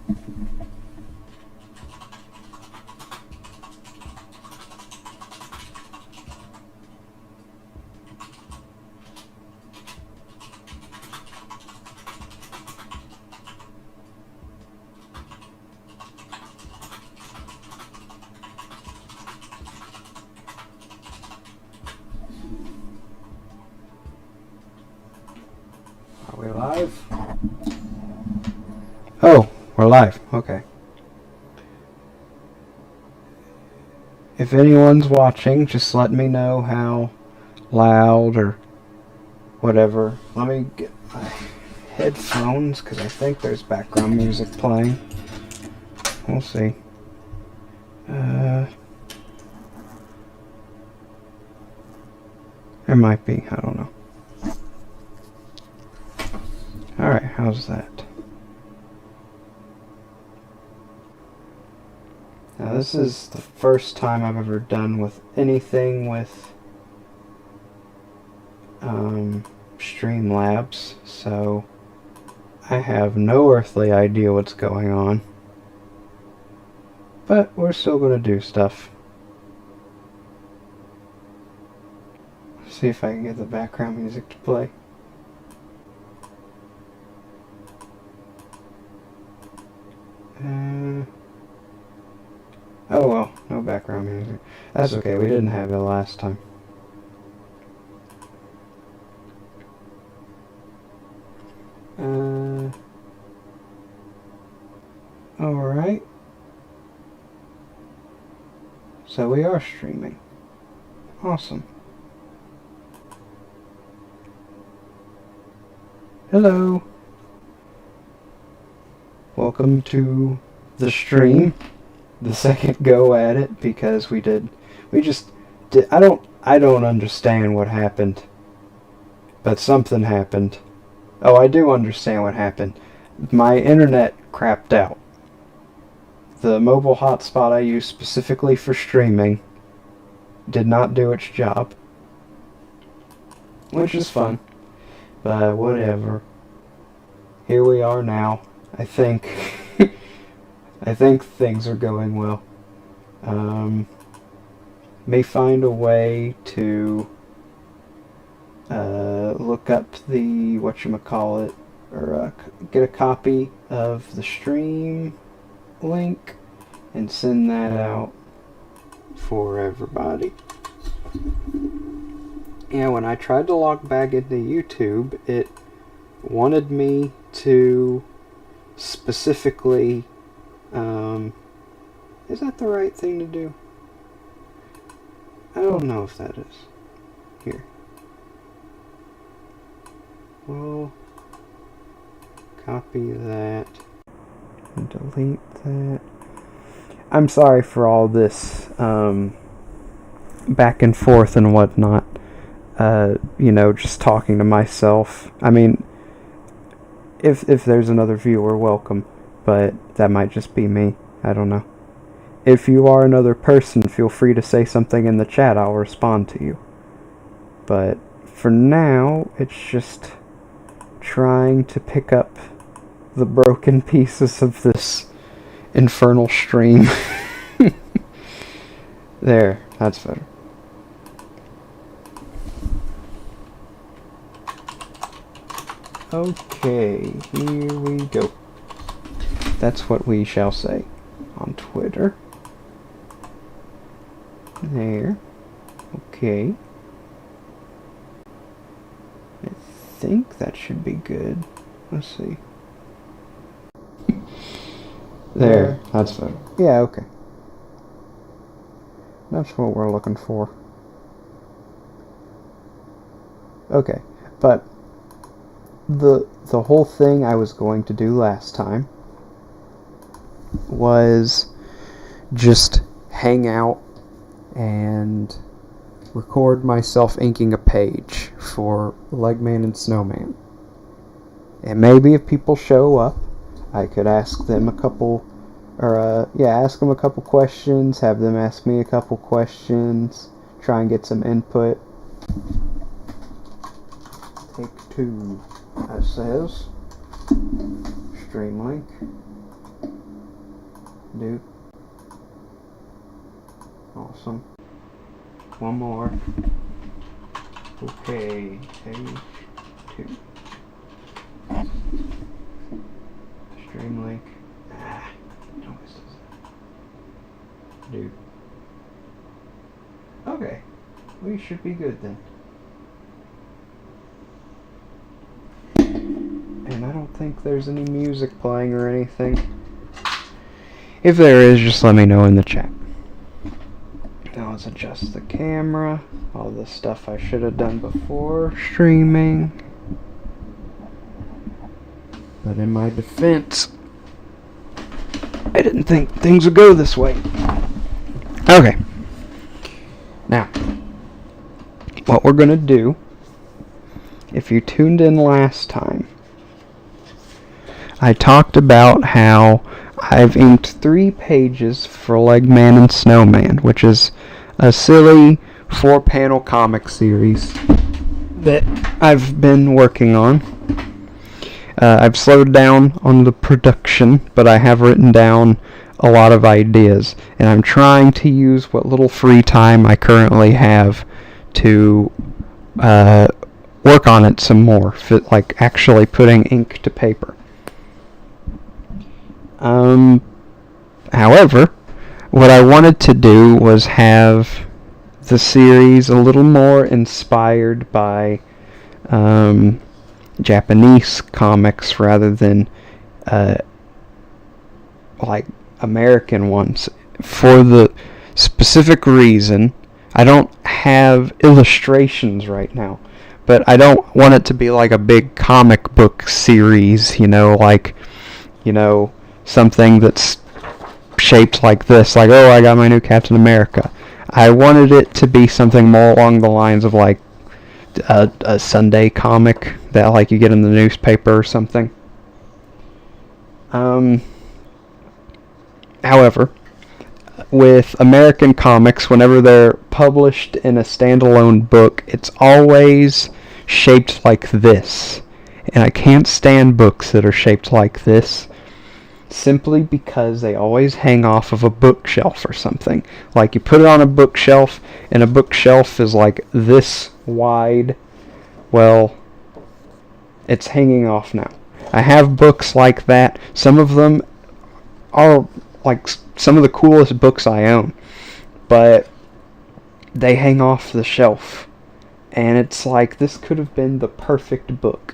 Are we live? Oh, we're live. Okay. If anyone's watching, just let me know how loud or whatever. Let me get my headphones because I think there's background music playing. We'll see. There might be. I don't know. Alright, how's that? Now this is the first time I've ever done with anything with Streamlabs, so I have no earthly idea what's going on. But we're still going to do stuff. See if I can get the background music to play. Oh well, no background music. That's okay, we didn't have it last time. Alright. So we are streaming. Awesome. Hello. Welcome to the stream. The second go at it because we just did. I don't understand what happened, but something happened. Oh, I do understand what happened. My internet crapped out. The mobile hotspot I use specifically for streaming did not do its job, which is fun, but whatever. Here we are now. I think things are going well. May find a way to look up the whatchamacallit, or get a copy of the stream link and send that out for everybody. Yeah, when I tried to log back into YouTube, it wanted me to specifically is that the right thing to do? I don't know if that is. Here. We'll copy that and delete that. I'm sorry for all this back and forth and whatnot. You know, just talking to myself. I mean, if there's another viewer, welcome. But that might just be me. I don't know. If you are another person, feel free to say something in the chat. I'll respond to you. But for now, it's just trying to pick up the broken pieces of this infernal stream. There, that's better. Okay, here we go. That's what we shall say on Twitter. There. Okay. I think that should be good. Let's see. There. That's better. Yeah, okay. That's what we're looking for. Okay. But the whole thing I was going to do last time was just hang out and record myself inking a page for Legman and Snowman. And maybe if people show up, I could ask them a couple, or ask them a couple questions, have them ask me a couple questions, try and get some input. Take 2, that says. Stream link. dude. Awesome. One more. Okay, page 2. Stream link. No, this doesn't. Dude. Okay. We should be good then. And I don't think there's any music playing or anything. If there is, just let me know in the chat. Now let's adjust the camera. All the stuff I should have done before streaming. But in my defense, I didn't think things would go this way. Okay. Now, what we're going to do, if you tuned in last time, I talked about how I've inked 3 pages for Legman and Snowman, which is a silly 4-panel comic series that I've been working on. I've slowed down on the production, but I have written down a lot of ideas, and I'm trying to use what little free time I currently have to work on it some more, like actually putting ink to paper. However, what I wanted to do was have the series a little more inspired by Japanese comics rather than like American ones, for the specific reason I don't have illustrations right now, but I don't want it to be like a big comic book series, something that's shaped like this, like, oh, I got my new Captain America. I wanted it to be something more along the lines of like a Sunday comic that like you get in the newspaper or something. However, with American comics, whenever they're published in a standalone book, it's always shaped like this. And I can't stand books that are shaped like this, simply because they always hang off of a bookshelf or something. Like, you put it on a bookshelf, and a bookshelf is like this wide. Well, it's hanging off now. I have books like that. Some of them are like some of the coolest books I own, but they hang off the shelf, and it's like, this could have been the perfect book,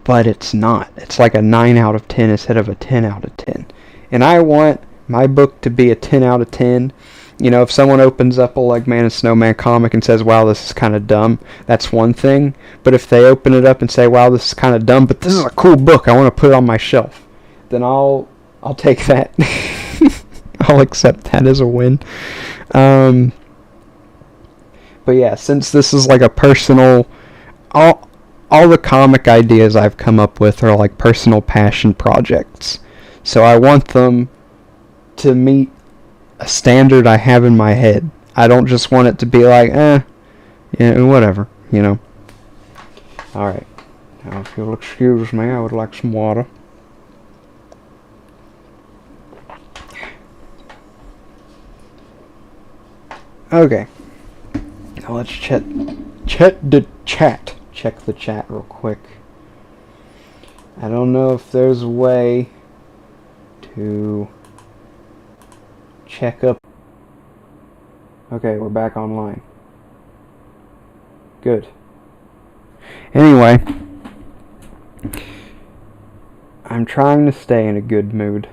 but it's not. It's like a 9 out of 10 instead of a 10 out of 10, and I want my book to be a 10 out of 10. If someone opens up a Legman and Snowman comic and says, wow, this is kind of dumb, that's one thing. But if they open it up and say, wow, this is kind of dumb, but this is a cool book, I want to put it on my shelf, then I'll take that. I'll accept that as a win. But yeah, since this is like a personal, all the comic ideas I've come up with are like personal passion projects. So I want them to meet a standard I have in my head. I don't just want it to be like, whatever, Alright. Now, if you'll excuse me, I would like some water. Okay. Now let's check the chat. Check the chat real quick. I don't know if there's a way to check up. Okay, we're back online. Good. Anyway, I'm trying to stay in a good mood.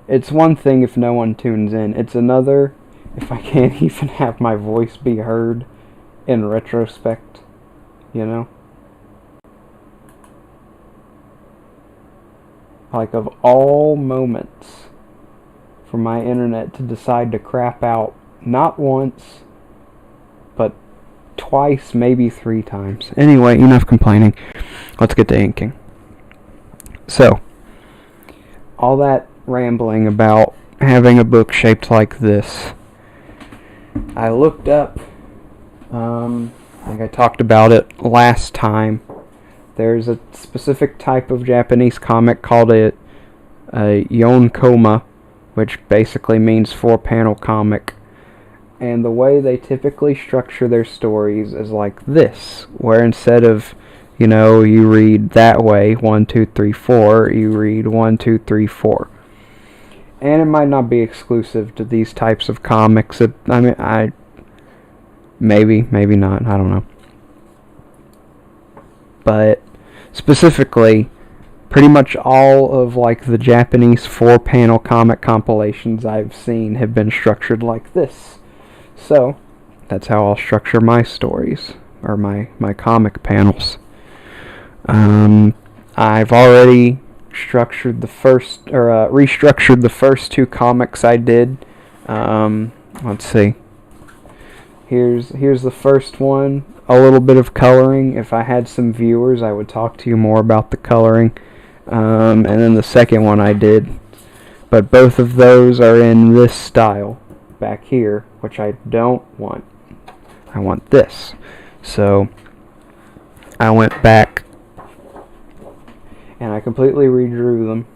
It's one thing if no one tunes in. It's another if I can't even have my voice be heard in retrospect, Like, of all moments for my internet to decide to crap out, not once, but twice, maybe 3 times. Anyway, enough complaining. Let's get to inking. So, all that rambling about having a book shaped like this, I looked up, I think I talked about it last time. There's a specific type of Japanese comic called a a Yonkoma, which basically means 4-panel comic. And the way they typically structure their stories is like this, where instead of, you read that way, 1, 2, 3, 4, you read 1, 2, 3, 4. And it might not be exclusive to these types of comics. Maybe not, I don't know. But specifically, pretty much all of like the Japanese 4-panel comic compilations I've seen have been structured like this. So, that's how I'll structure my stories, or my comic panels. I've already restructured the first 2 comics I did. Let's see. Here's the first one. A little bit of coloring. If I had some viewers, I would talk to you more about the coloring. And then the second one I did. But both of those are in this style back here, which I don't want. I want this. So I went back and I completely redrew them.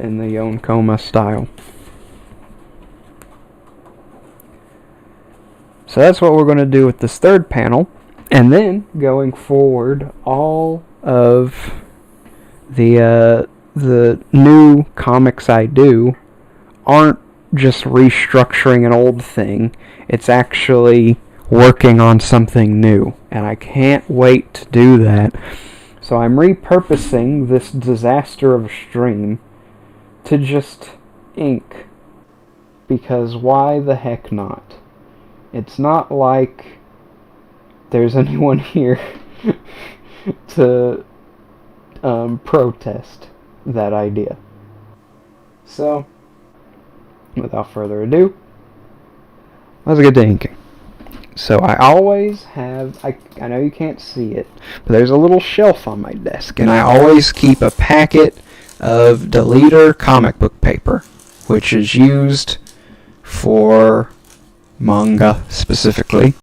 In the Yonkoma style. So that's what we're going to do with this third panel. And then, going forward, all of the new comics I do aren't just restructuring an old thing. It's actually working on something new. And I can't wait to do that. So I'm repurposing this disaster of a stream to just ink. Because why the heck not? It's not like there's anyone here to protest that idea. So, without further ado, let's get to inking. So I always have, I know you can't see it, but there's a little shelf on my desk, and I always keep a packet of Deleter comic book paper, which is used for manga specifically.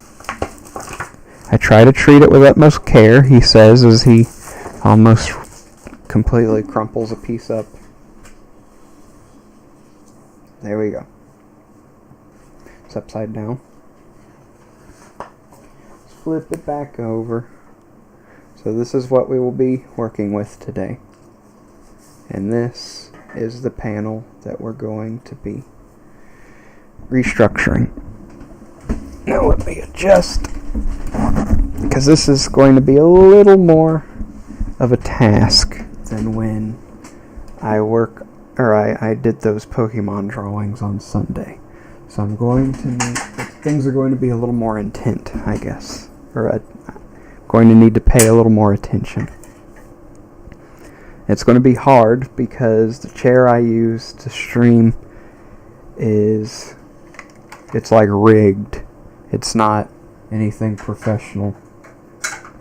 I try to treat it with utmost care, he says, as he almost completely crumples a piece up. There we go. It's upside down. Flip it back over. So this is what we will be working with today. And this is the panel that we're going to be restructuring. Now let me adjust, because this is going to be a little more of a task than when I did those Pokemon drawings on Sunday. So I'm going to need, things are going to be a little more intent, I guess. Going to need to pay a little more attention. It's going to be hard because the chair I use to stream it's like rigged. It's not anything professional.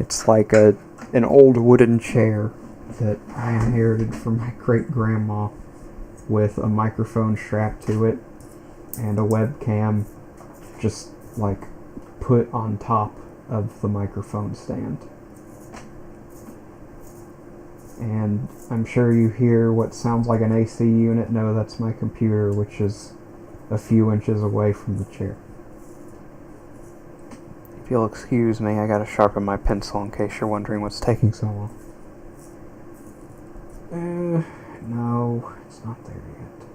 It's like an old wooden chair that I inherited from my great-grandma with a microphone strapped to it and a webcam just like put on top of the microphone stand. And I'm sure you hear what sounds like an AC unit. No, that's my computer, which is a few inches away from the chair. If you'll excuse me, I gotta sharpen my pencil in case you're wondering what's taking so long. No, it's not there yet.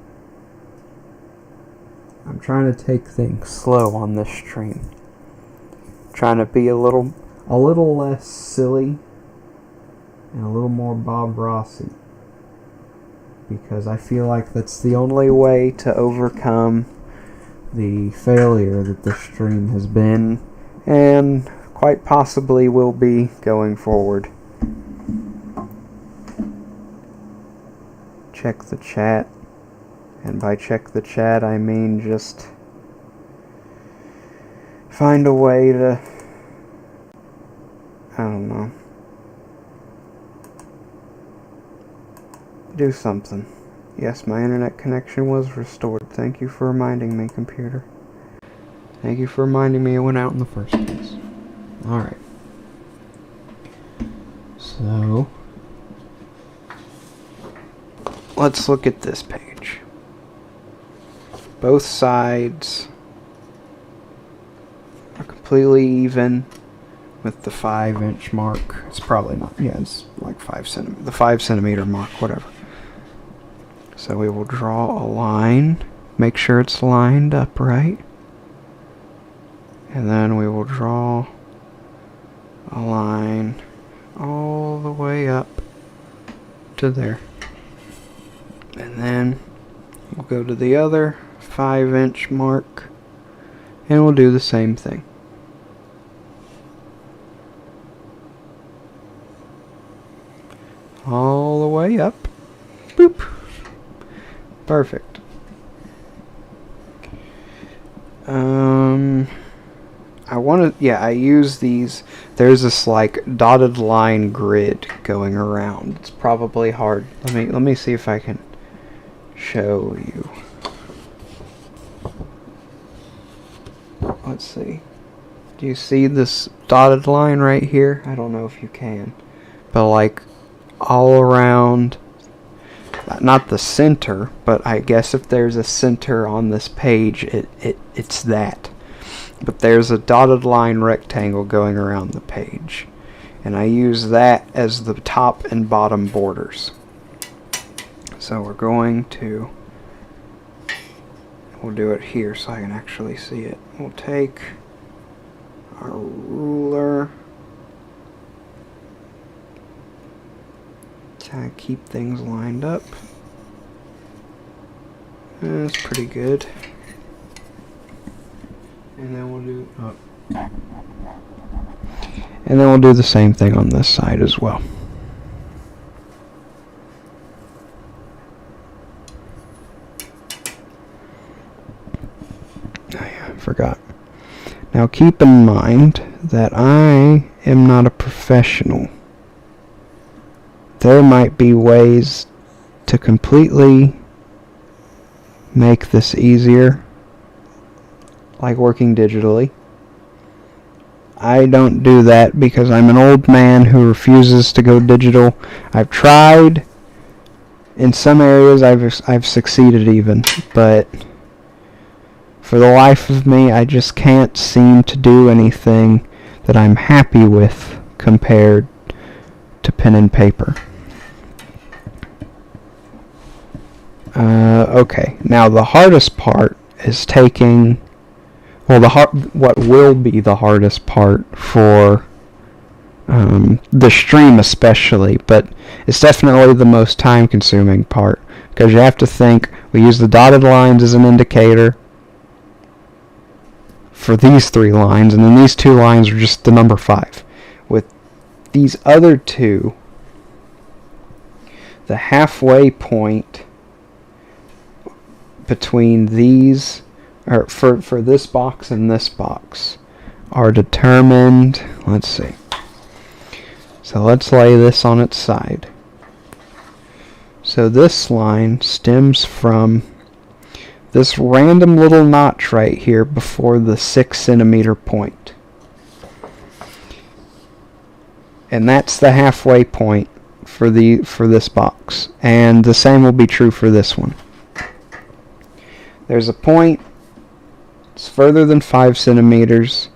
I'm trying to take things slow on this stream. Trying to be a little less silly and a little more Bob Rossi, because I feel like that's the only way to overcome the failure that this stream has been and quite possibly will be going forward. Check the chat, and by check the chat I mean just find a way to, I don't know, do something. Yes, my internet connection was restored. Thank you for reminding me, computer. Thank you for reminding me it went out in the first place. Alright. So, let's look at this page. Both sides are completely even with the 5-inch mark. It's probably not, yeah, it's like 5 centimeter, the 5 centimeter mark, whatever. So we will draw a line, make sure it's lined up right, and then we will draw a line all the way up to there. And then we'll go to the other 5-inch mark and we'll do the same thing. All the way up. Boop. Perfect. I use these. There's this like dotted line grid going around. It's probably hard. Let me see if I can show you. Let's see. Do you see this dotted line right here? I don't know if you can. But like all around, not the center, but I guess if there's a center on this page, it's that. But there's a dotted line rectangle going around the page. And I use that as the top and bottom borders. So we're going to, we'll do it here so I can actually see it. We'll take our ruler, kind of keep things lined up. That's pretty good. And then we'll do the same thing on this side as well. Oh yeah, I forgot. Now keep in mind that I am not a professional. There might be ways to completely make this easier, like working digitally. I don't do that because I'm an old man who refuses to go digital. I've tried. In some areas I've succeeded even, but for the life of me I just can't seem to do anything that I'm happy with compared to pen and paper. Okay, now the hardest part is taking, well, what will be the hardest part for the stream especially, but it's definitely the most time-consuming part, because you have to think, we use the dotted lines as an indicator for these 3 lines, and then these 2 lines are just the number 5. With these other 2, the halfway point between these, or for this box and this box, are determined. Let's see. So let's lay this on its side. So this line stems from this random little notch right here before the 6 centimeter point. And that's the halfway point for this box. And the same will be true for this one. There's a point, it's further than 5 centimeters,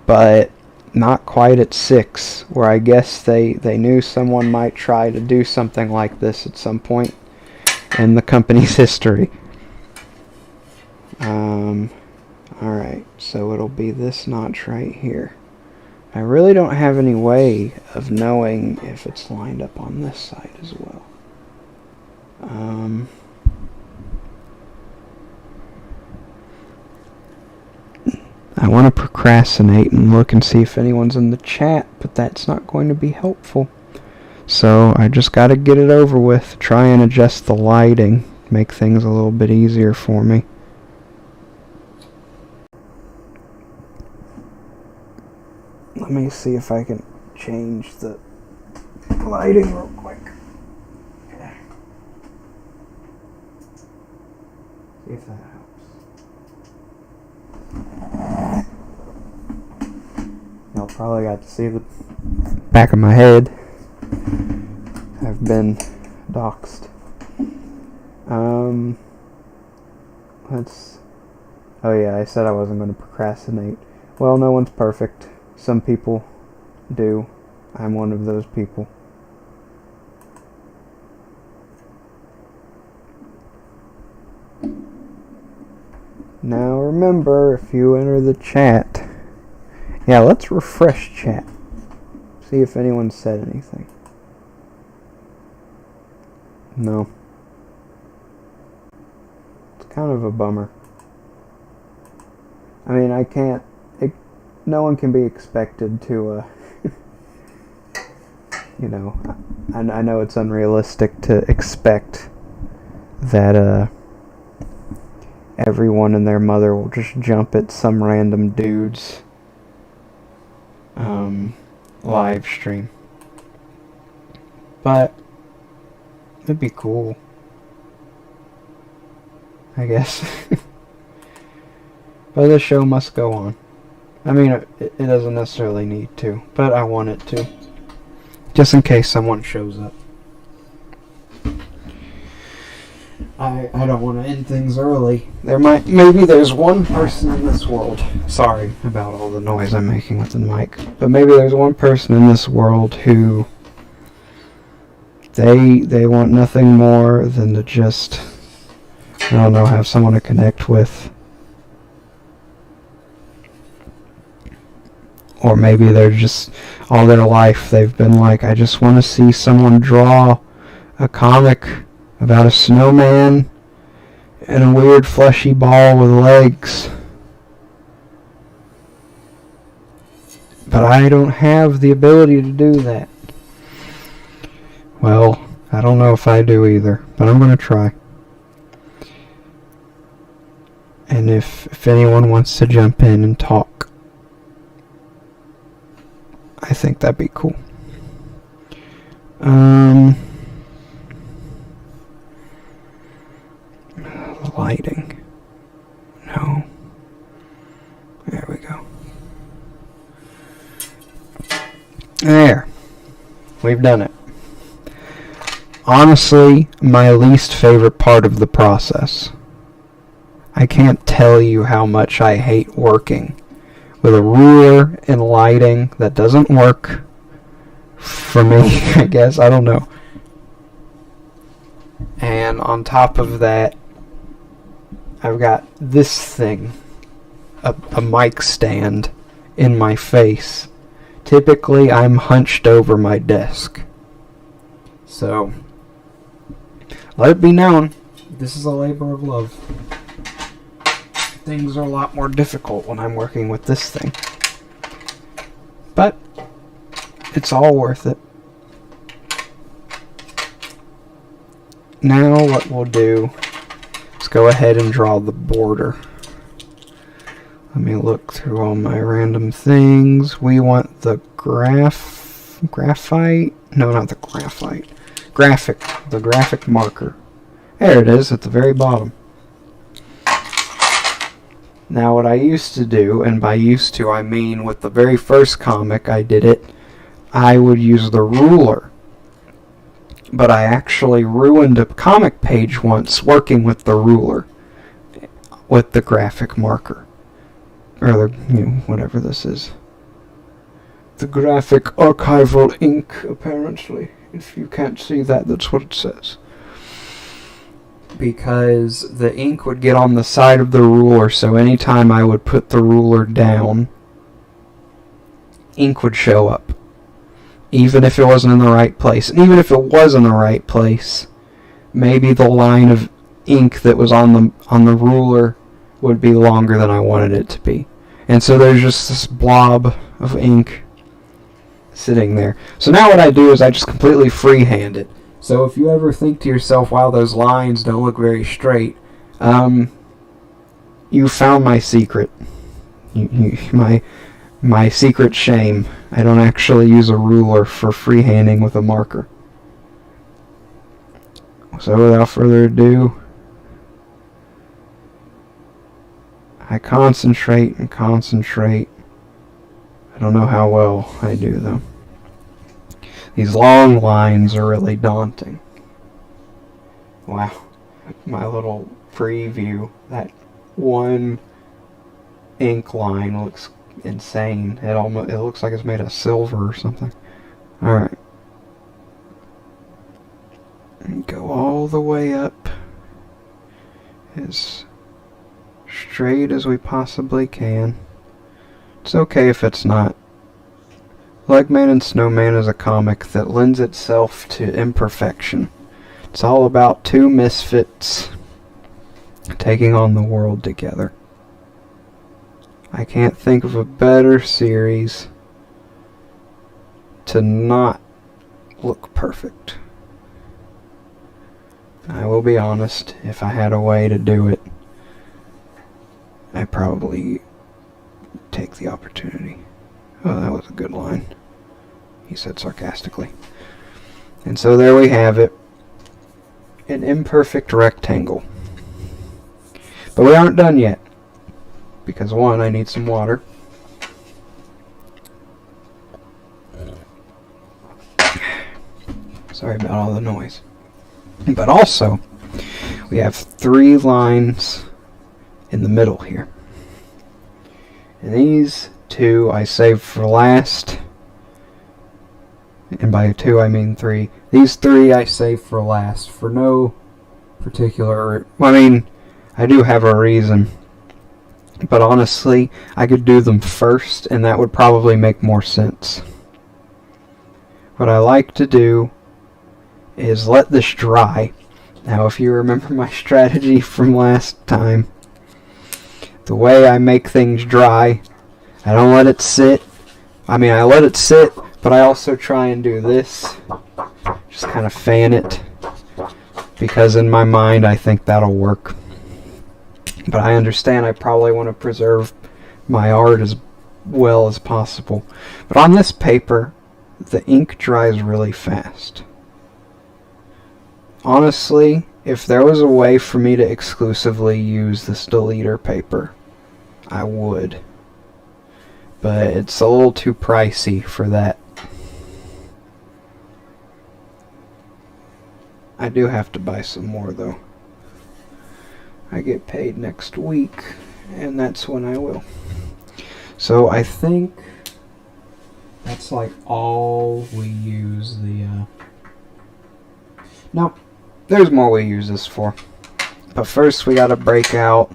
but not quite at 6, where I guess they knew someone might try to do something like this at some point in the company's history. Alright, so it'll be this notch right here. I really don't have any way of knowing if it's lined up on this side as well. I want to procrastinate and look and see if anyone's in the chat, but that's not going to be helpful. So I just got to get it over with, try and adjust the lighting, make things a little bit easier for me. Let me see if I can change the lighting real quick. Okay. See if that helps. Y'all probably got to see the back of my head. I've been doxxed. Oh yeah, I said I wasn't going to procrastinate. Well, no one's perfect. Some people do. I'm one of those people. Now remember, if you enter the chat... Yeah, let's refresh chat. See if anyone said anything. No. It's kind of a bummer. I mean, no one can be expected to, you know, I know it's unrealistic to expect that, everyone and their mother will just jump at some random dude's, live stream. But, it'd be cool, I guess. But the show must go on. I mean, it doesn't necessarily need to, but I want it to. Just in case someone shows up. I don't want to end things early. Maybe there's one person in this world. Sorry about all the noise I'm making with the mic. But maybe there's one person in this world who they want nothing more than to just, I don't know, have someone to connect with. Or maybe they're just, all their life they've been like, I just want to see someone draw a comic about a snowman and a weird fleshy ball with legs. But I don't have the ability to do that. Well, I don't know if I do either, but I'm going to try. And if anyone wants to jump in and talk, I think that'd be cool. Lighting. No. There we go. There. We've done it. Honestly, my least favorite part of the process. I can't tell you how much I hate working with a ruler and lighting that doesn't work for me, I guess. I don't know. And on top of that, I've got this thing, a mic stand in my face. Typically, I'm hunched over my desk. So, let it be known, this is a labor of love. Things are a lot more difficult when I'm working with this thing. But it's all worth it. Now what we'll do is go ahead and draw the border. Let me look through all my random things. We want the graphite? No, not the graphite. The graphic marker. There it is at the very bottom. Now what I used to do, and by used to I mean with the very first comic I did it, I would use the ruler. But I actually ruined a comic page once working with the ruler, with the graphic marker. Or the, whatever this is. The graphic archival ink, apparently. If you can't see that, that's what it says. Because the ink would get on the side of the ruler, so anytime I would put the ruler down, ink would show up. Even if it wasn't in the right place. And even if it was in the right place, maybe the line of ink that was on the ruler would be longer than I wanted it to be. And so there's just this blob of ink sitting there. So now what I do is I just completely freehand it. So if you ever think to yourself, wow, those lines don't look very straight, you found my secret. My secret shame. I don't actually use a ruler for freehanding with a marker. So without further ado, I concentrate and concentrate. I don't know how well I do though. These long lines are really daunting. Wow. My little preview, that one ink line looks insane. It looks like it's made of silver or something. Alright. Go all the way up as straight as we possibly can. It's okay if it's not. Legman and Snowman is a comic that lends itself to imperfection. It's all about two misfits taking on the world together. I can't think of a better series to not look perfect. I will be honest, if I had a way to do it, I'd probably take the opportunity. Oh, that was a good line, he said sarcastically. And so there we have it. An imperfect rectangle. But we aren't done yet. Because one, I need some water. Sorry about all the noise. But also, we have 3 lines in the middle here. And these 2 I saved for last. And by 2 I mean 3. These 3 I saved for last for no particular... I mean, I do have a reason. But honestly, I could do them first and that would probably make more sense. What I like to do is let this dry. Now, if you remember my strategy from last time, the way I make things dry, I don't let it sit. I mean, I let it sit, but I also try and do this. Just kind of fan it. Because in my mind, I think that'll work. But I understand I probably want to preserve my art as well as possible. But on this paper, the ink dries really fast. Honestly, if there was a way for me to exclusively use this deleter paper, I would. But it's a little too pricey for that. I do have to buy some more though. I get paid next week, and that's when I will. So I think that's like all we use the... Nope. There's more we use this for. But first we gotta break out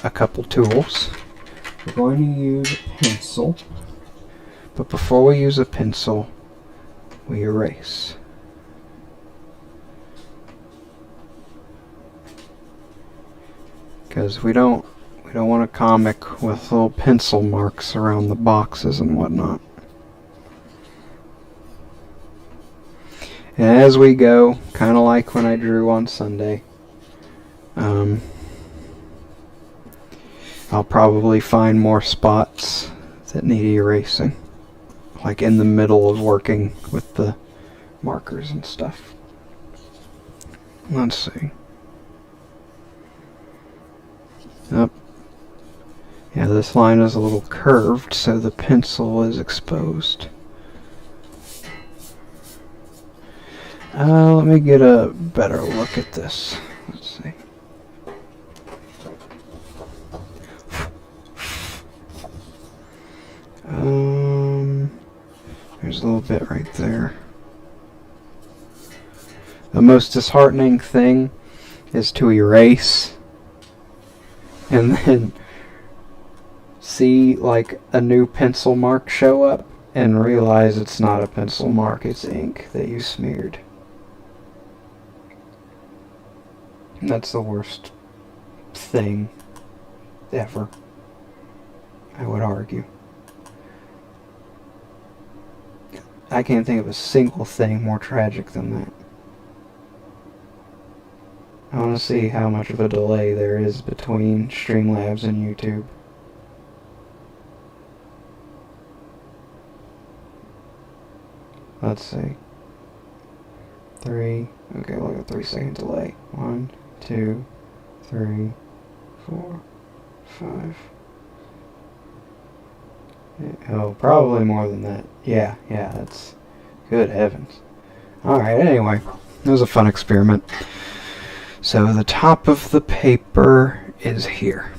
a couple tools. We're going to use a pencil. But before we use a pencil, we erase. Because we don't want a comic with little pencil marks around the boxes and whatnot. And as we go, kind of like when I drew on Sunday, I'll probably find more spots that need erasing. Like in the middle of working with the markers and stuff. Let's see. Yep. Yeah, this line is a little curved, so the pencil is exposed. Let me get a better look at this. Let's see. There's a little bit right there. The most disheartening thing is to erase and then see like a new pencil mark show up and realize it's not a pencil mark, it's ink that you smeared. And that's the worst thing ever, I would argue. I can't think of a single thing more tragic than that. I want to see how much of a delay there is between Streamlabs and YouTube. Let's see. 3. Okay, we'll get a 3-second delay. 1, 2, 3, 4, 5. Oh, probably more than that. Yeah, that's Good heavens. Alright, anyway. It was a fun experiment. So the top of the paper is here.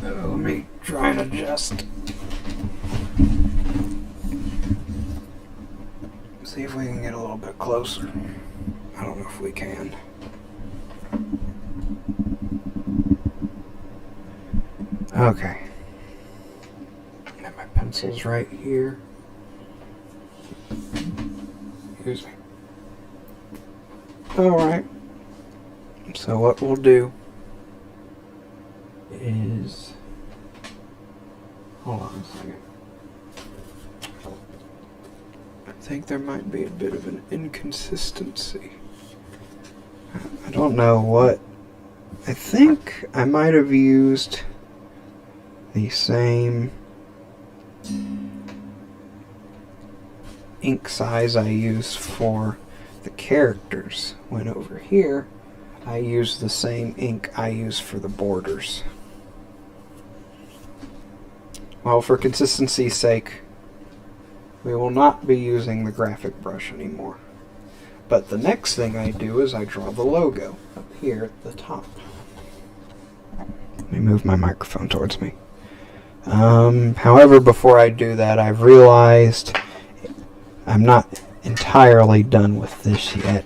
Oh, let me try and adjust. See if we can get a little bit closer. I don't know if we can. Okay. Got my pencils right here. Excuse me. Alright. So what we'll do is... Hold on a second. I think there might be a bit of an inconsistency. I don't know what... I think I might have used the same ink size I use for the characters, when over here I use the same ink I use for the borders. Well, for consistency's sake, we will not be using the graphic brush anymore. But the next thing I do is I draw the logo up here at the top. Let me move my microphone towards me. However, before I do that, I've realized I'm not entirely done with this yet,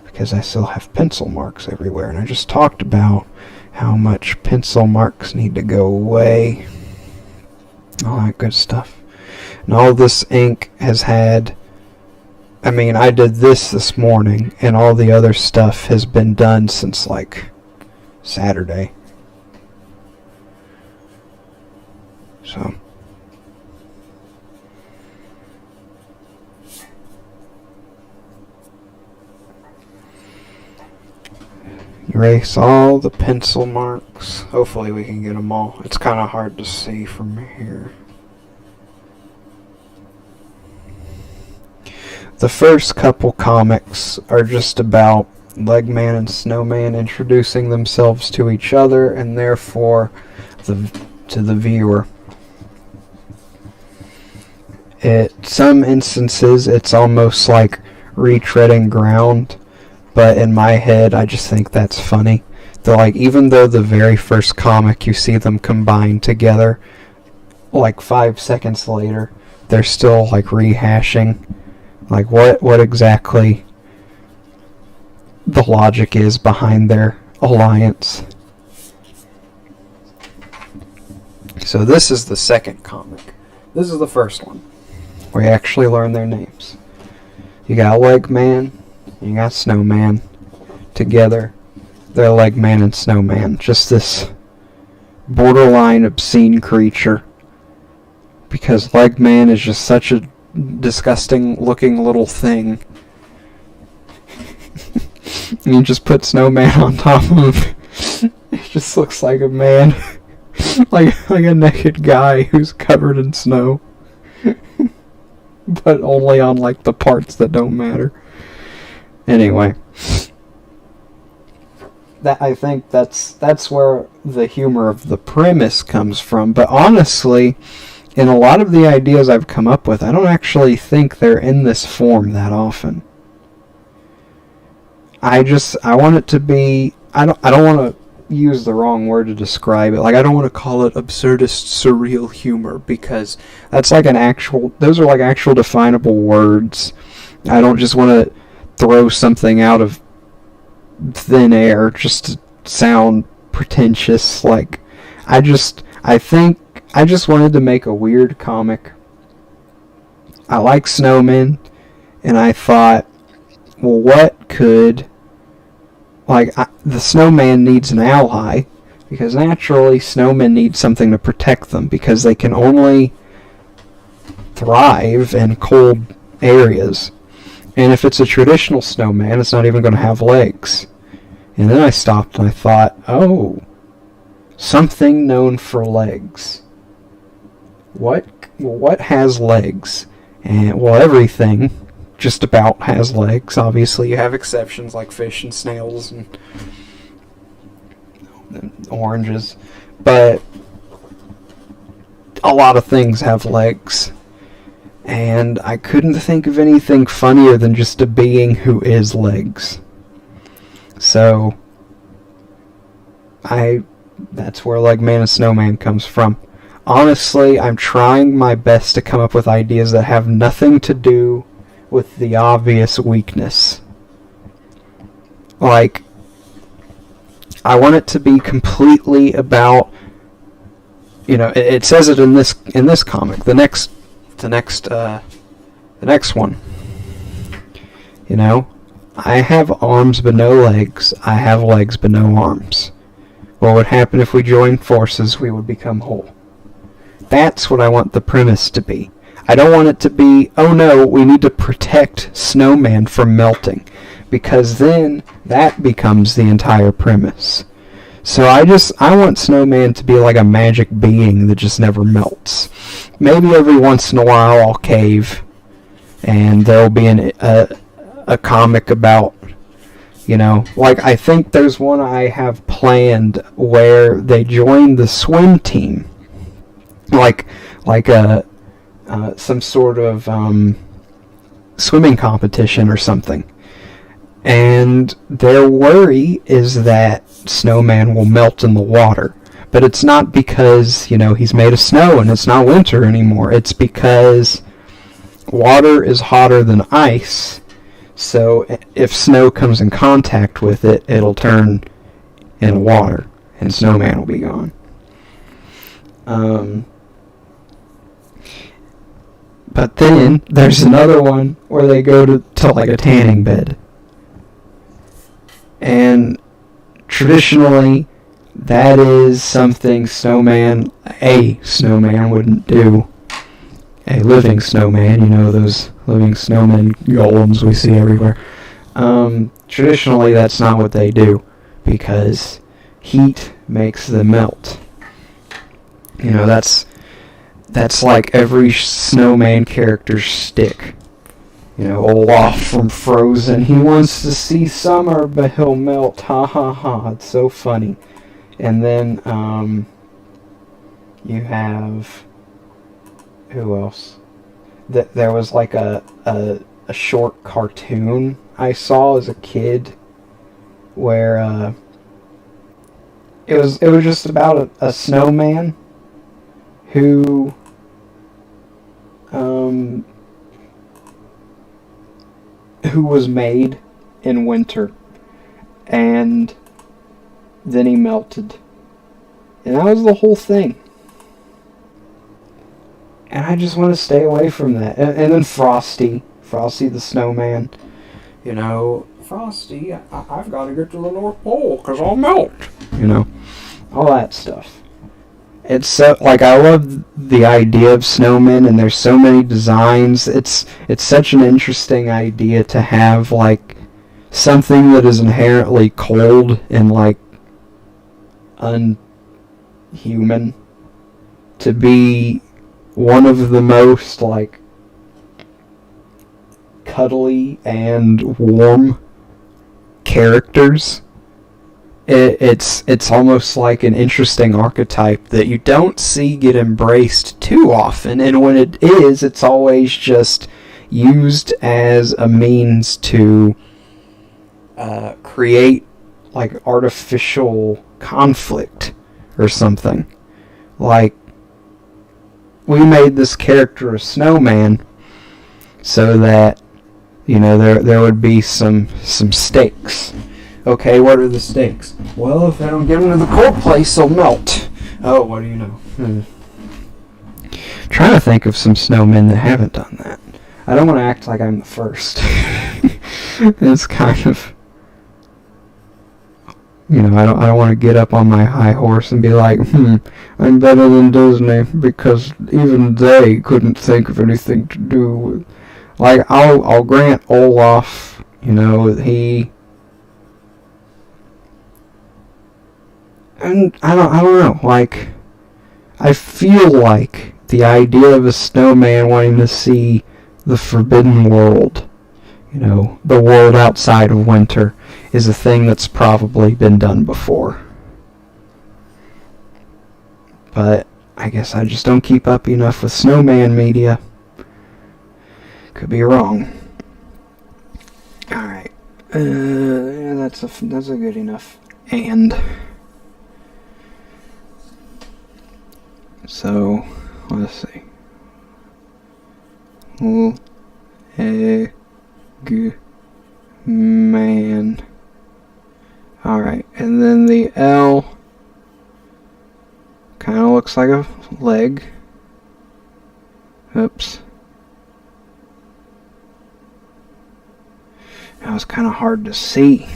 because I still have pencil marks everywhere, and I just talked about how much pencil marks need to go away, all that good stuff. And all this ink has had, I mean, I did this morning, and all the other stuff has been done since like Saturday. So erase all the pencil marks. Hopefully we can get them all. It's kind of hard to see from here. The first couple comics are just about Legman and Snowman introducing themselves to each other and therefore to the viewer. In some instances it's almost like retreading ground, but in my head I just think that's funny. They're like, even though the very first comic you see them combined together, like 5 seconds later they're still like rehashing like what exactly the logic is behind their alliance. So this is the second comic. This is the first one where you actually learn their names. You got Legman, you got Snowman. Together, they're Legman and Snowman. Just this borderline obscene creature. Because Legman is just such a disgusting looking little thing. And you just put Snowman on top of him. It just looks like a man. like a naked guy who's covered in snow. But only on like the parts that don't matter. Anyway, that I think that's where the humor of the premise comes from. But honestly, in a lot of the ideas I've come up with, I don't actually think they're in this form that often. I want it to be, I don't want to use the wrong word to describe it. Like, I don't want to call it absurdist surreal humor, because that's like those are like actual definable words. I don't just want to throw something out of thin air just to sound pretentious. Like, I think I just wanted to make a weird comic. I like snowmen, and I thought, well, what could... the snowman needs an ally, because naturally snowmen need something to protect them, because they can only thrive in cold areas. And if it's a traditional snowman, it's not even going to have legs. And then I stopped and I thought, oh, something known for legs. What has legs? And, well, everything just about has legs. Obviously, you have exceptions like fish and snails and oranges. But a lot of things have legs. and I couldn't think of anything funnier than just a being who is legs. So, that's where Legman and Snowman comes from. Honestly, I'm trying my best to come up with ideas that have nothing to do with the obvious weakness. Like, I want it to be completely about, it says it in this comic, the next one. I have arms but no legs. I have legs but no arms. What would happen if we joined forces? We would become whole. That's what I want the premise to be. I don't want it to be, oh no, we need to protect Snowman from melting, because then that becomes the entire premise. So I want Snowman to be like a magic being that just never melts. Maybe every once in a while I'll cave, and there'll be a comic about, like I think there's one I have planned where they join the swim team. Like some sort of swimming competition or something. And their worry is that Snowman will melt in the water. But it's not because, he's made of snow and it's not winter anymore. It's because water is hotter than ice. So if snow comes in contact with it, it'll turn into water. And Snowman will be gone. But then there's another one where they go to like a tanning bed. And traditionally, that is something a snowman wouldn't do. A living snowman, those living snowman golems we see everywhere. Traditionally, that's not what they do, because heat makes them melt. That's like every snowman character's shtick. Olaf from Frozen, he wants to see summer, but he'll melt. Ha ha ha, it's so funny. And then, you have, who else? There was like a short cartoon I saw as a kid, where, it was just about a snowman who was made in winter, and then he melted, and that was the whole thing. And I just want to stay away from that. And then Frosty the snowman, Frosty, I've got to get to the North Pole because I'll melt, all that stuff. It's so, I love the idea of snowmen, and there's so many designs. It's such an interesting idea to have, something that is inherently cold and, unhuman, to be one of the most, cuddly and warm characters. It's almost like an interesting archetype that you don't see get embraced too often, and when it is, it's always just used as a means to create artificial conflict or something. We made this character a snowman so that there would be some stakes. Okay, what are the stakes? Well, if I don't get them to the cold place, they'll melt. Oh, what do you know? Trying to think of some snowmen that haven't done that. I don't want to act like I'm the first. It's kind of, I don't want to get up on my high horse and be like, I'm better than Disney because even they couldn't think of anything to do with. I'll grant Olaf, he. And I don't know, I feel like the idea of a snowman wanting to see the forbidden world, the world outside of winter, is a thing that's probably been done before. But I guess I just don't keep up enough with snowman media. Could be wrong. Alright. Yeah, that's a good enough and. So, let's see. Man. Alright, and then the L kind of looks like a leg. Oops. That was kind of hard to see.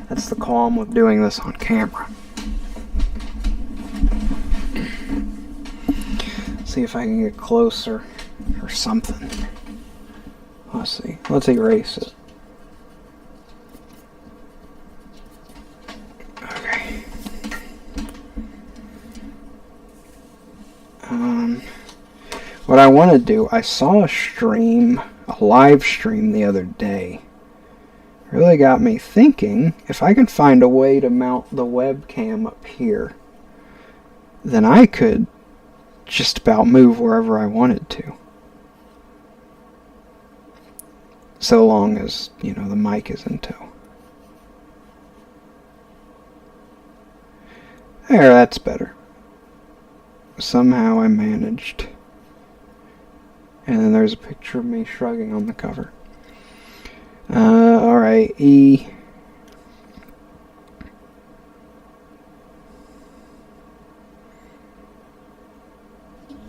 That's the qualm with doing this on camera. See if I can get closer or something. Let's see. Let's erase it. Okay. What I want to do, I saw a live stream the other day. It really got me thinking, if I can find a way to mount the webcam up here, then I could just about move wherever I wanted to. So long as, the mic is in tow. There, that's better. Somehow I managed. And then there's a picture of me shrugging on the cover. Alright, E.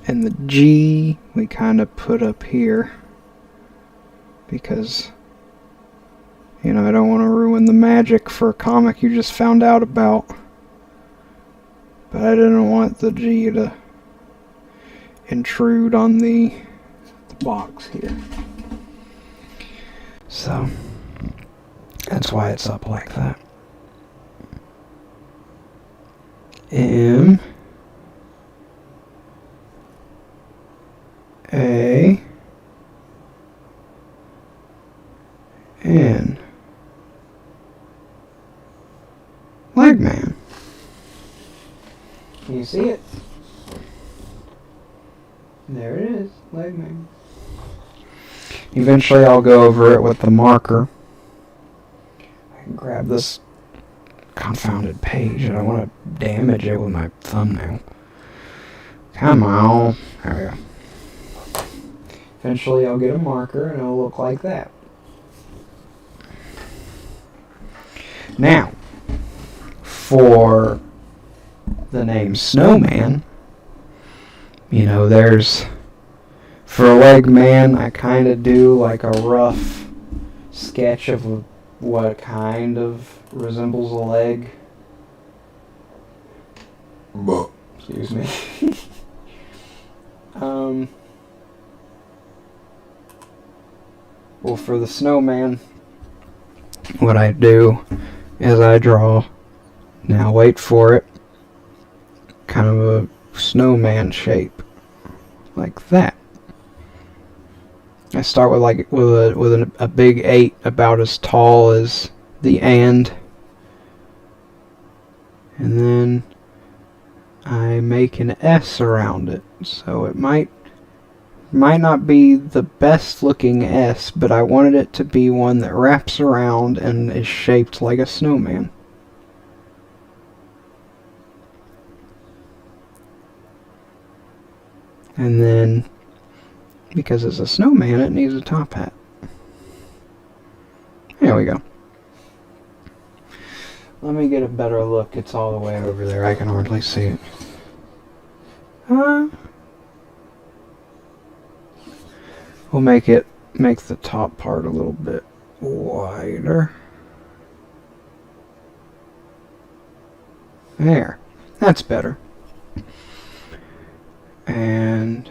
And the G we kind of put up here. Because, I don't want to ruin the magic for a comic you just found out about. But I didn't want the G to intrude on the box here. So, that's why it's up like that. M A N Legman. Can you see it? There it is, Legman. Eventually I'll go over it with the marker. I can grab this confounded page. I don't want to damage it with my thumbnail. Come on. There we go. Eventually I'll get a marker and it'll look like that. Now, for the name Snowman, there's, for a leg man, I kind of do like a rough sketch of what kind of resembles a leg. Excuse me. Well, for the snowman, what I do is I draw, now wait for it, kind of a snowman shape, like that. I start with a big 8 about as tall as the and then I make an S around it. So it might not be the best looking S, but I wanted it to be one that wraps around and is shaped like a snowman. And then, because it's a snowman, it needs a top hat. There we go. Let me get a better look. It's all the way over there. I can hardly see it. We'll make the top part a little bit wider. There. That's better. And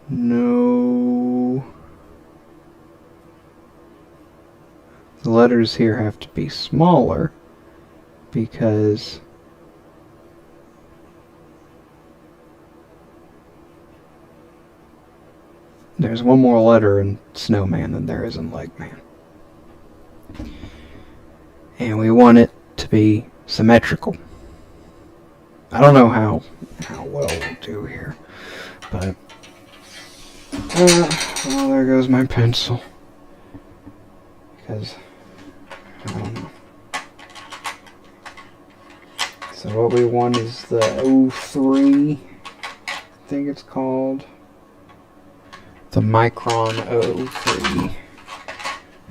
no, the letters here have to be smaller because there's one more letter in snowman than there is in legman. And we want it to be symmetrical. I don't know how well we'll do here. But, well, there goes my pencil. Because, I don't know. So what we want is the 03, I think it's called. The Micron 03.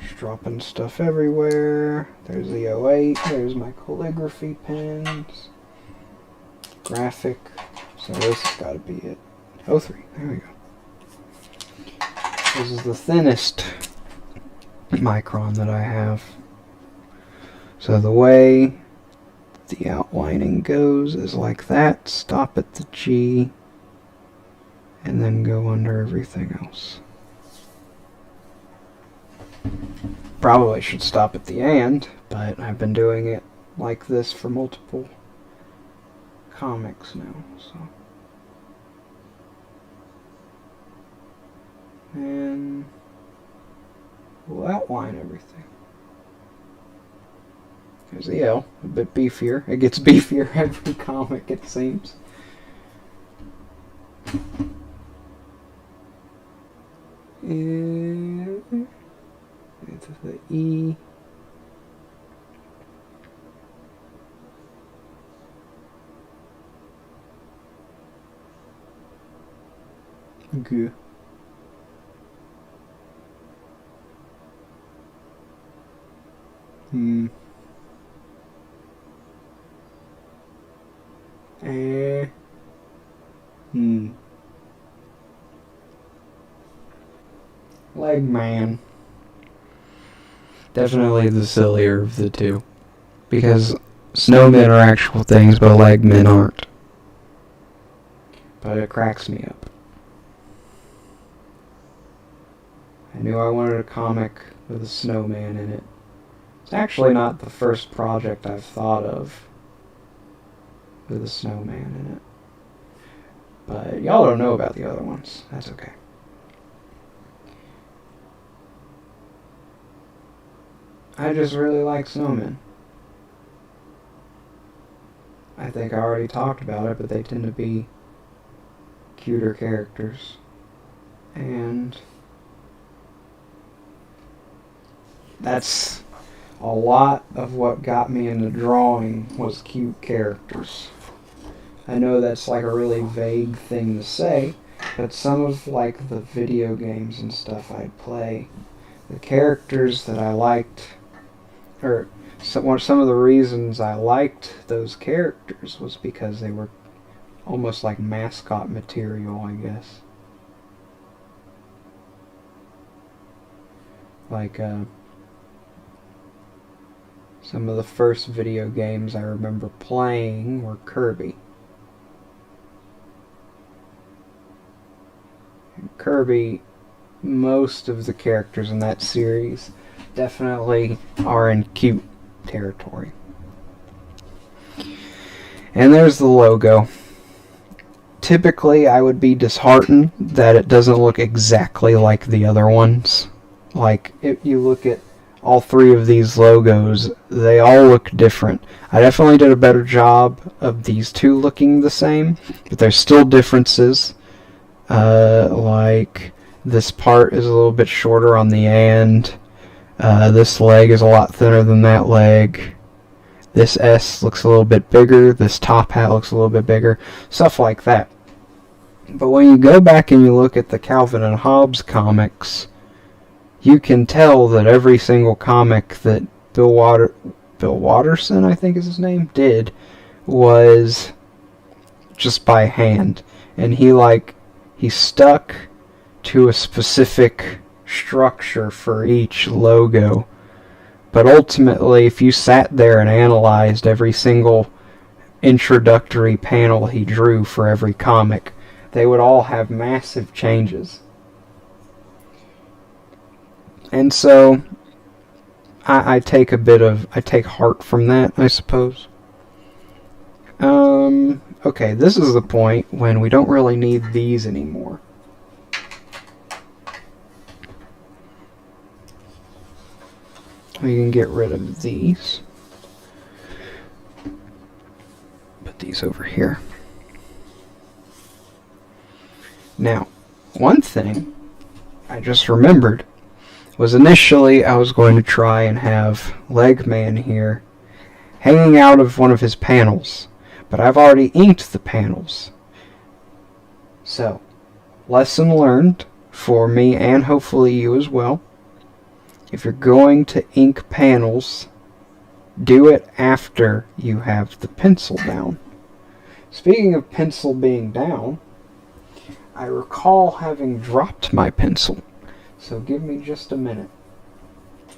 Just dropping stuff everywhere. There's the 08, there's my calligraphy pens. Graphic. So this has got to be it. 03, there we go. This is the thinnest Micron that I have. So the way the outlining goes is like that. Stop at the G and then go under everything else. Probably should stop at the and, but I've been doing it like this for multiple comics now, so. And we'll outline everything. There's the L, a bit beefier. It gets beefier every comic, it seems. And it's the E. G. Leg man. Definitely the sillier of the two. Because snowmen are actual things, but leg men aren't. But it cracks me up. I knew I wanted a comic with a snowman in it. It's actually not the first project I've thought of with a snowman in it. But y'all don't know about the other ones. That's okay. I just really like snowmen. I think I already talked about it, but they tend to be cuter characters. And that's a lot of what got me into drawing was cute characters. I know that's like a really vague thing to say, but some of like the video games and stuff I'd play, the characters that I liked, or some of the reasons I liked those characters was because they were almost like mascot material, I guess. Like, some of the first video games I remember playing were Kirby. And Kirby, most of the characters in that series definitely are in cute territory. And there's the logo. Typically, I would be disheartened that it doesn't look exactly like the other ones. Like, if you look at all three of these logos, they all look different. I definitely did a better job of these two looking the same, but there's still differences. Like, this part is a little bit shorter on the end. This leg is a lot thinner than that leg. This S looks a little bit bigger. This top hat looks a little bit bigger. Stuff like that. But when you go back and you look at the Calvin and Hobbes comics, you can tell that every single comic that Bill Watterson, I think is his name, did was just by hand. And he stuck to a specific structure for each logo. But ultimately, if you sat there and analyzed every single introductory panel he drew for every comic, they would all have massive changes. And so, I take heart from that, I suppose. Okay, this is the point when we don't really need these anymore. We can get rid of these. Put these over here. Now, one thing I just remembered was initially I was going to try and have Legman here hanging out of one of his panels, but I've already inked the panels. So, lesson learned for me and hopefully you as well. If you're going to ink panels, do it after you have the pencil down. Speaking of pencil being down, I recall having dropped my pencil. So give me just a minute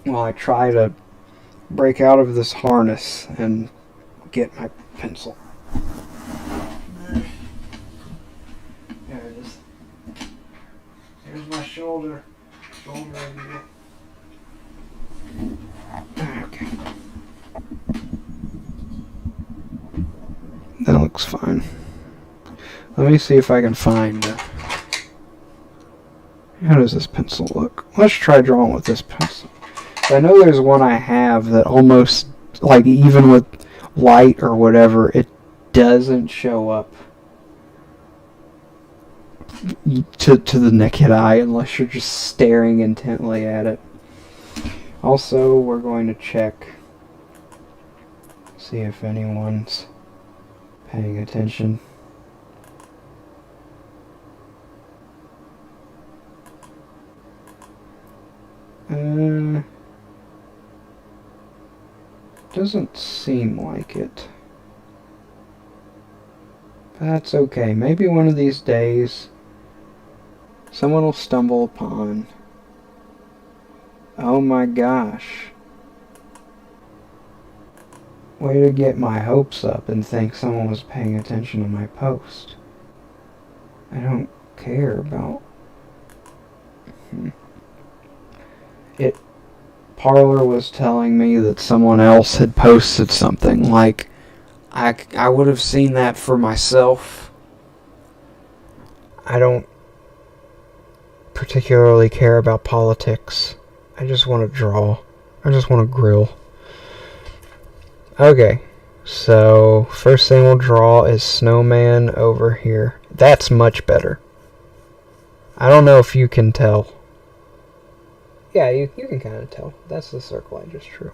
while I try to break out of this harness and get my pencil. There it is. There's my shoulder. Shoulder here. Okay. That looks fine. Let me see if I can find... how does this pencil look? Let's try drawing with this pencil. I know there's one I have that almost, like, even with light or whatever, it doesn't show up to the naked eye unless you're just staring intently at it. Also, we're going to check, see if anyone's paying attention. Doesn't seem like it. That's okay. Maybe one of these days someone will stumble upon... Oh my gosh. Way to get my hopes up and think someone was paying attention to my post. I don't care about... Parlor was telling me that someone else had posted something. Like, I would have seen that for myself. I don't particularly care about politics. I just want to draw. I just want to grill. Okay, so first thing we'll draw is Snowman over here. That's much better. I don't know if you can tell. Yeah, you can kind of tell. That's the circle I just drew.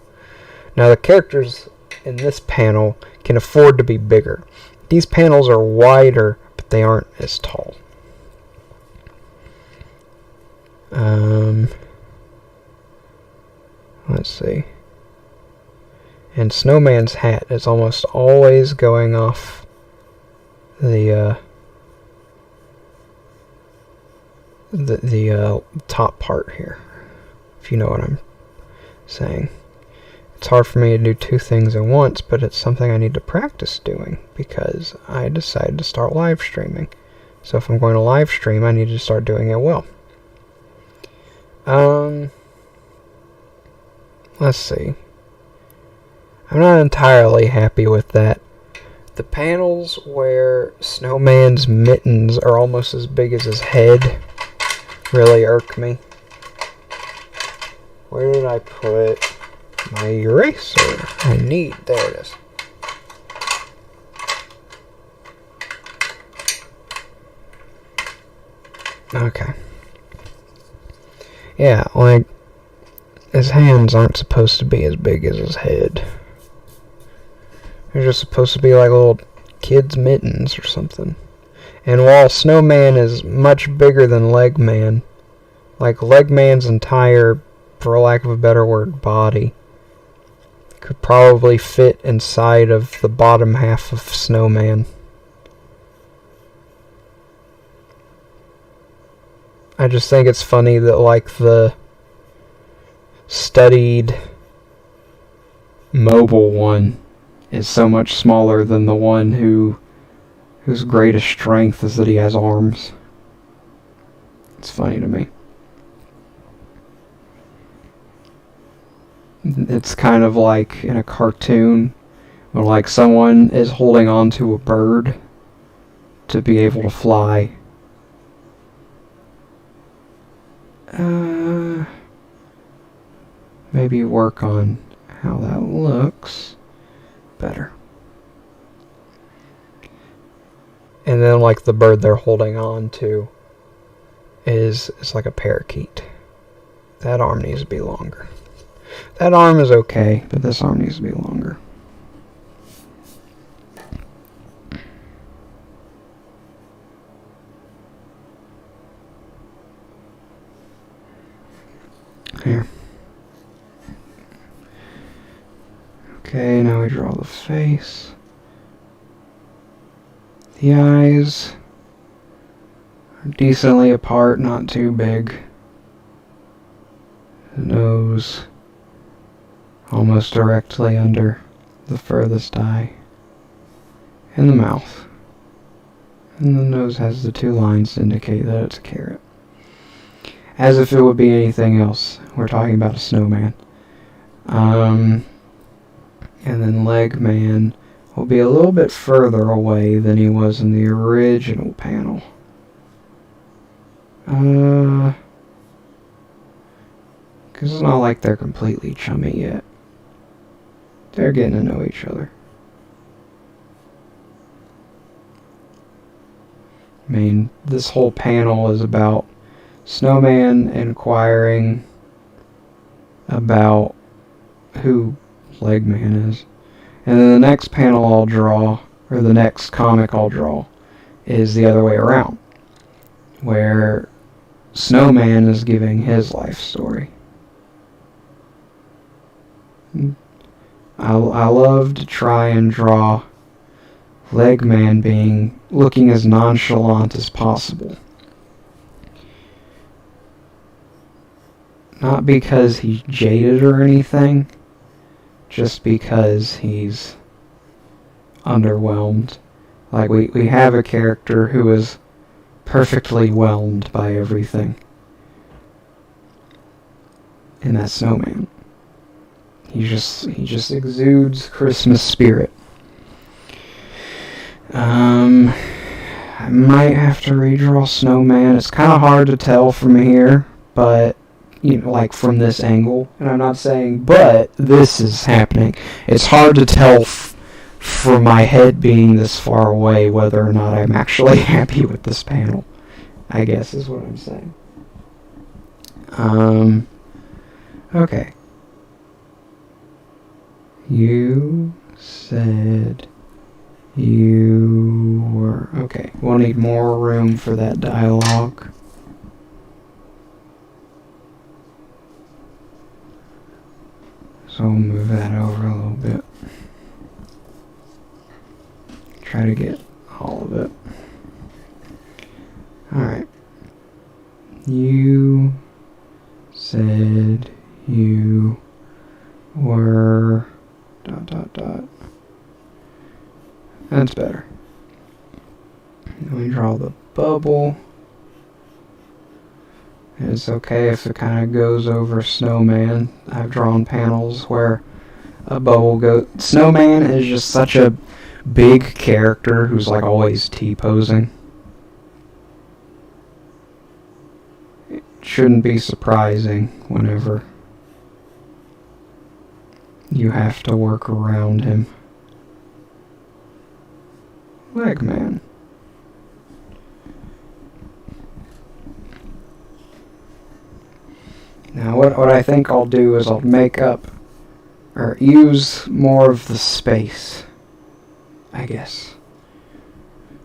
Now the characters in this panel can afford to be bigger. These panels are wider, but they aren't as tall. Let's see. And Snowman's hat is almost always going off the top part here, if you know what I'm saying. It's hard for me to do two things at once, but it's something I need to practice doing because I decided to start live streaming. So if I'm going to live stream, I need to start doing it well. Let's see. I'm not entirely happy with that. The panels where Snowman's mittens are almost as big as his head really irk me. Where did I put my eraser? There it is. Okay. Yeah, like, his hands aren't supposed to be as big as his head. They're just supposed to be like little kid's mittens or something. And while Snowman is much bigger than Legman, like Legman's entire, for lack of a better word, body could probably fit inside of the bottom half of Snowman. I just think it's funny that, like, the studied mobile one is so much smaller than the one whose greatest strength is that he has arms. It's funny to me. It's kind of like in a cartoon where, like, someone is holding on to a bird to be able to fly. Maybe work on how that looks better. And then, like, the bird they're holding on to is like a parakeet. That arm needs to be longer. That arm is okay, but this arm needs to be longer. Here. Okay, now we draw the face. The eyes are decently apart, not too big. The nose almost directly under the furthest eye. And the mouth. And the nose has the 2 lines to indicate that it's a carrot. As if it would be anything else. We're talking about a snowman. And then Leg Man will be a little bit further away than he was in the original panel. Because it's not like they're completely chummy yet. They're getting to know each other. I mean, this whole panel is about Snowman inquiring about who Leg Man is. And then the next panel I'll draw, or the next comic I'll draw, is the other way around, where Snowman is giving his life story. I love to try and draw Leg Man looking as nonchalant as possible. Not because he's jaded or anything, just because he's underwhelmed. Like, we have a character who is perfectly whelmed by everything. And that's Snowman. He just exudes Christmas spirit. I might have to redraw Snowman. It's kind of hard to tell from here, but like from this angle, and I'm not saying, but this is happening. It's hard to tell from my head being this far away whether or not I'm actually happy with this panel, I guess is what I'm saying. Okay. You said you were... Okay, we'll need more room for that dialogue. So we'll move that over a little bit. Try to get all of it. Alright. You said you were... ... That's better. Then we draw the bubble. It's okay if it kind of goes over Snowman. I've drawn panels where a bubble goes... Snowman is just such a big character who's like always T-posing. It shouldn't be surprising whenever you have to work around him. Leg Man. Now what I think I'll do is I'll make up, or use more of the space, I guess.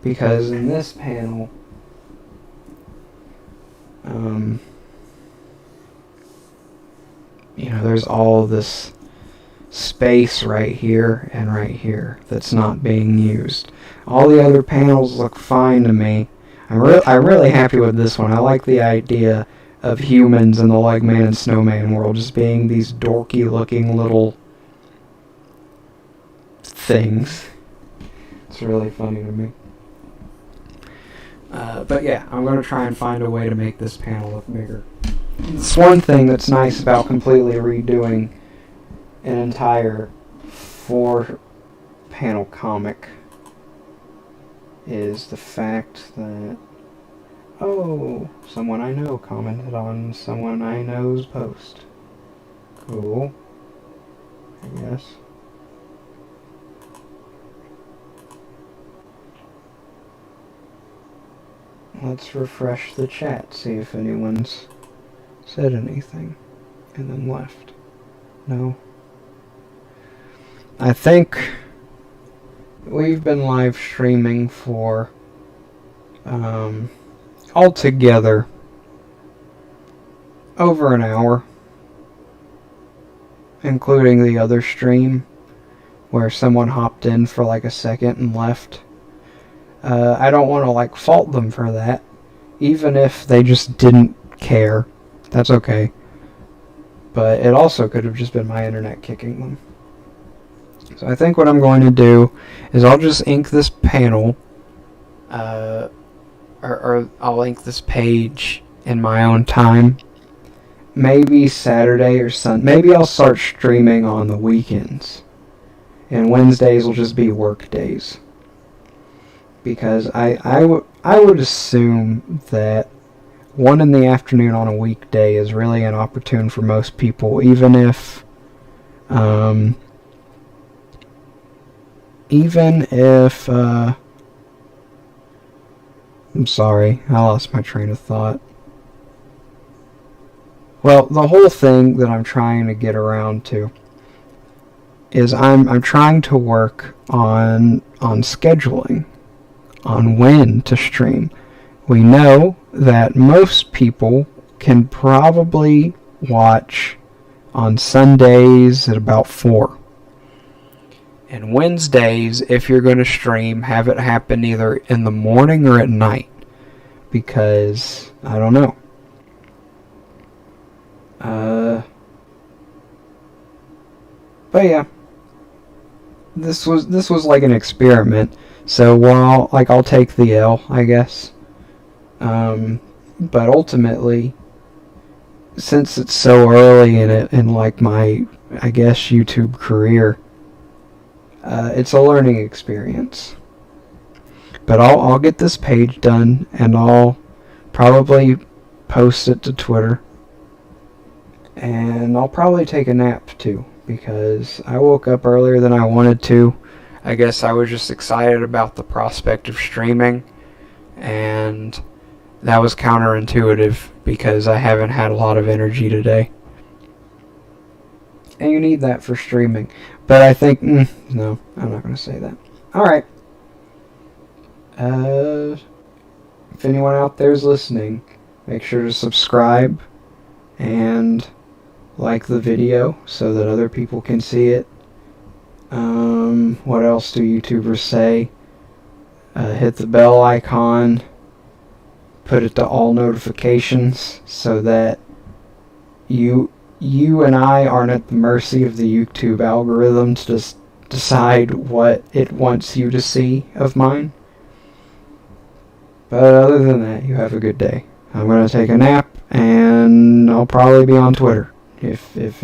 Because in this panel, there's all this space right here and right here that's not being used. All the other panels look fine to me. I'm really happy with this one. I like the idea of humans in the Leg Man and Snowman world just being these dorky looking little things. It's really funny to me. But yeah, I'm going to try and find a way to make this panel look bigger. It's one thing that's nice about completely redoing an entire 4-panel comic is the fact that, oh, someone I know commented on someone I know's post. Cool, I guess. Let's refresh the chat, see if anyone's said anything, and then left. No. I think we've been live streaming for, altogether, over an hour, including the other stream, where someone hopped in for like a second and left. I don't want to like fault them for that, even if they just didn't care. That's okay. But it also could have just been my internet kicking them. So I think what I'm going to do is I'll just ink this panel, or I'll ink this page in my own time. Maybe Saturday or Sunday. Maybe I'll start streaming on the weekends. And Wednesdays will just be work days. Because I would assume that 1 in the afternoon on a weekday is really inopportune for most people, even if I'm sorry, I lost my train of thought. Well, the whole thing that I'm trying to get around to is I'm trying to work on scheduling, on when to stream. We know that most people can probably watch on Sundays at about 4. And Wednesdays, if you're going to stream, have it happen either in the morning or at night. Because, I don't know. But yeah. This was like an experiment. So while, like, I'll take the L, I guess. But ultimately, since it's so early in like my, I guess, YouTube career, it's a learning experience. But I'll get this page done, and I'll probably post it to Twitter. And I'll probably take a nap too, because I woke up earlier than I wanted to. I guess I was just excited about the prospect of streaming, and that was counterintuitive because I haven't had a lot of energy today. And you need that for streaming. But I think, no, I'm not going to say that. Alright. If anyone out there is listening, make sure to subscribe and like the video so that other people can see it. What else do YouTubers say? Hit the bell icon. Put it to all notifications so that you and I aren't at the mercy of the YouTube algorithm to just decide what it wants you to see of mine. But other than that, you have a good day. I'm going to take a nap, and I'll probably be on Twitter if